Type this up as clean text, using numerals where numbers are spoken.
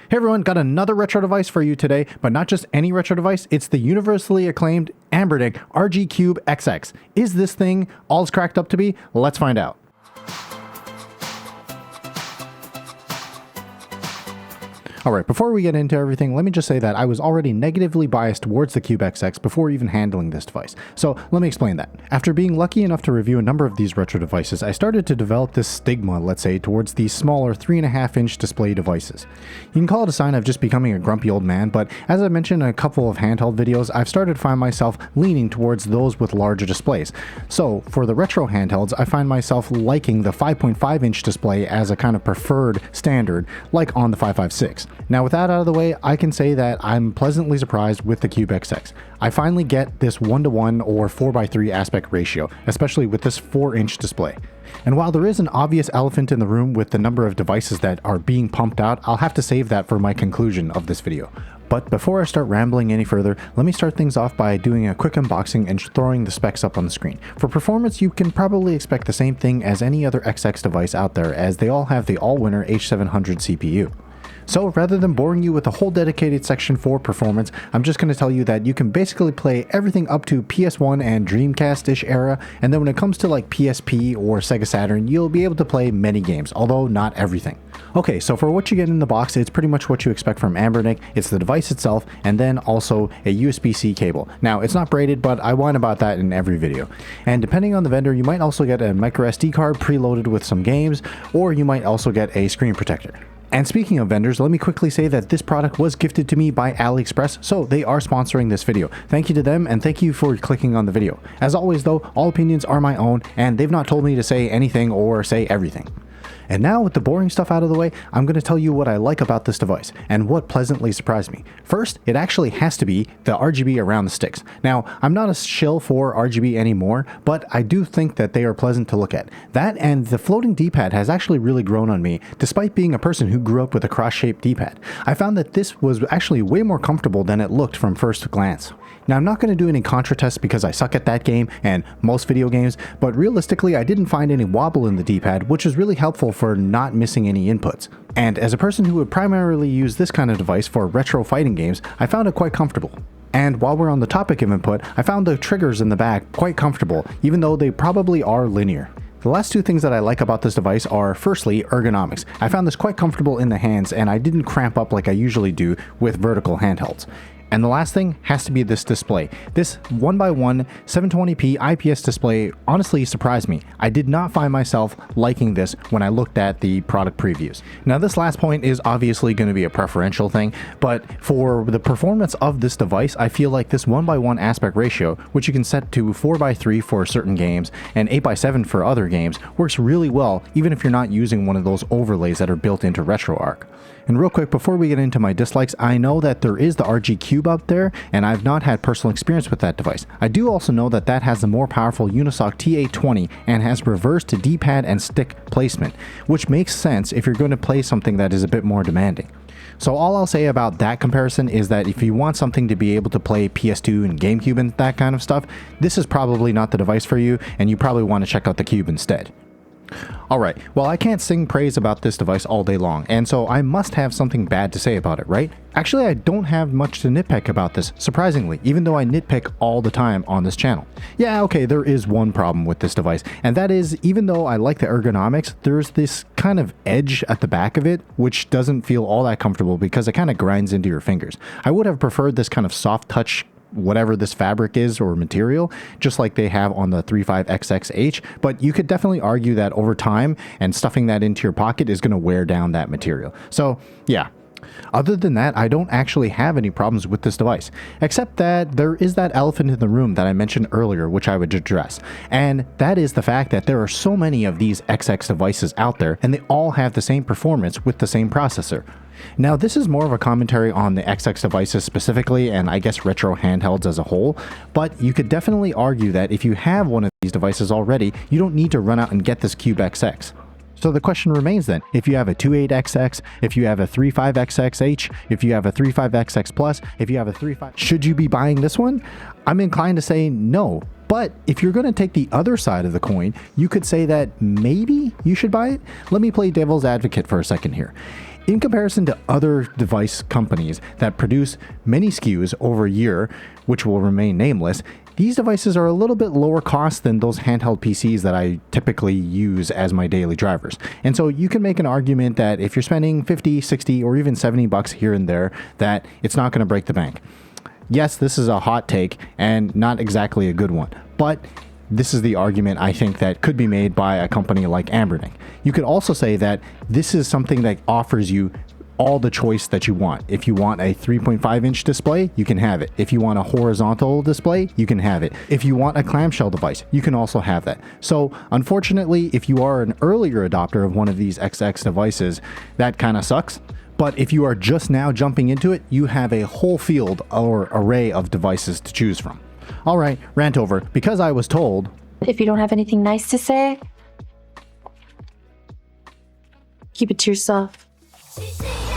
Hey everyone, got another retro device for you today, but not just any retro device, it's the universally acclaimed Anbernic RG CubeXX. Is this thing all it's cracked up to be? Let's find out. Alright, before we get into everything, let me just say that I was already negatively biased towards the CubeXX before even handling this device. So let me explain that. After being lucky enough to review a number of these retro devices, I started to develop this stigma, let's say, towards these smaller 3.5-inch display devices. You can call it a sign of just becoming a grumpy old man, but as I mentioned in a couple of handheld videos, I've started to find myself leaning towards those with larger displays. So for the retro handhelds, I find myself liking the 5.5-inch display as a kind of preferred standard, like on the 556. Now with that out of the way, I can say that I'm pleasantly surprised with the CubeXX. I finally get this 1:1 or 4:3 aspect ratio, especially with this 4-inch display. And while there is an obvious elephant in the room with the number of devices that are being pumped out, I'll have to save that for my conclusion of this video. But before I start rambling any further, let me start things off by doing a quick unboxing and throwing the specs up on the screen. For performance, you can probably expect the same thing as any other XX device out there, as they all have the all-winner H700 CPU. So rather than boring you with a whole dedicated section for performance, I'm just going to tell you that you can basically play everything up to PS1 and Dreamcast-ish era, and then when it comes to like PSP or Sega Saturn, you'll be able to play many games, although not everything. Okay, so for what you get in the box, it's pretty much what you expect from Anbernic. It's the device itself, and then also a USB-C cable. Now, it's not braided, but I whine about that in every video. And depending on the vendor, you might also get a microSD card preloaded with some games, or you might also get a screen protector. And speaking of vendors, let me quickly say that this product was gifted to me by Aliexpress, so they are sponsoring this video. Thank you to them, and thank you for clicking on the video. As always though, all opinions are my own, and they've not told me to say anything or say everything. And now with the boring stuff out of the way, I'm going to tell you what I like about this device, and what pleasantly surprised me. First, it actually has to be the RGB around the sticks. Now, I'm not a shill for RGB anymore, but I do think that they are pleasant to look at. That and the floating D-pad has actually really grown on me, despite being a person who grew up with a cross-shaped D-pad. I found that this was actually way more comfortable than it looked from first glance. Now, I'm not going to do any contra tests because I suck at that game and most video games, but realistically I didn't find any wobble in the D-pad, which is really helpful for not missing any inputs. And as a person who would primarily use this kind of device for retro fighting games, I found it quite comfortable. And while we're on the topic of input, I found the triggers in the back quite comfortable, even though they probably are linear. The last two things that I like about this device are, firstly, ergonomics. I found this quite comfortable in the hands, and I didn't cramp up like I usually do with vertical handhelds. And the last thing has to be this display. This 1:1 720p IPS display honestly surprised me. I did not find myself liking this when I looked at the product previews. Now this last point is obviously going to be a preferential thing, but for the performance of this device, I feel like this 1:1 aspect ratio, which you can set to 4:3 for certain games and 8:7 for other games, works really well even if you're not using one of those overlays that are built into RetroArch. And real quick, before we get into my dislikes, I know that there is the RG Cube out there, and I've not had personal experience with that device. I do also know that that has the more powerful Unisoc T820 and has reversed D-pad and stick placement, which makes sense if you're going to play something that is a bit more demanding. So all I'll say about that comparison is that if you want something to be able to play PS2 and GameCube and that kind of stuff, this is probably not the device for you, and you probably want to check out the Cube instead. Alright, well I can't sing praise about this device all day long, and so I must have something bad to say about it, right? Actually, I don't have much to nitpick about this, surprisingly, even though I nitpick all the time on this channel. Yeah, okay, there is one problem with this device, and that is, even though I like the ergonomics, there's this kind of edge at the back of it, which doesn't feel all that comfortable because it kind of grinds into your fingers. I would have preferred this kind of soft touch, whatever this fabric is or material, just like they have on the 35XXH, but you could definitely argue that over time and stuffing that into your pocket is going to wear down that material. So yeah. Other than that, I don't actually have any problems with this device, except that there is that elephant in the room that I mentioned earlier, which I would address, and that is the fact that there are so many of these XX devices out there, and they all have the same performance with the same processor. Now this is more of a commentary on the XX devices specifically, and I guess retro handhelds as a whole, but you could definitely argue that if you have one of these devices already, you don't need to run out and get this CubeXX. So the question remains then, if you have a 28XX, if you have a 35XXH, if you have a 35XX Plus, if you have a 35, should you be buying this one? I'm inclined to say no. But if you're going to take the other side of the coin, you could say that maybe you should buy it. Let me play devil's advocate for a second here. In comparison to other device companies that produce many SKUs over a year, which will remain nameless, these devices are a little bit lower cost than those handheld PCs that I typically use as my daily drivers. And so you can make an argument that if you're spending 50, 60, or even 70 bucks here and there, that it's not going to break the bank. Yes, this is a hot take and not exactly a good one, but this is the argument I think that could be made by a company like Anbernic. You could also say that this is something that offers you all the choice that you want. If you want a 3.5-inch display, you can have it. If you want a horizontal display, you can have it. If you want a clamshell device, you can also have that. So unfortunately, if you are an earlier adopter of one of these XX devices, that kind of sucks. But if you are just now jumping into it, you have a whole field or array of devices to choose from. All right, rant over, because I was told. If you don't have anything nice to say, keep it to yourself. GG.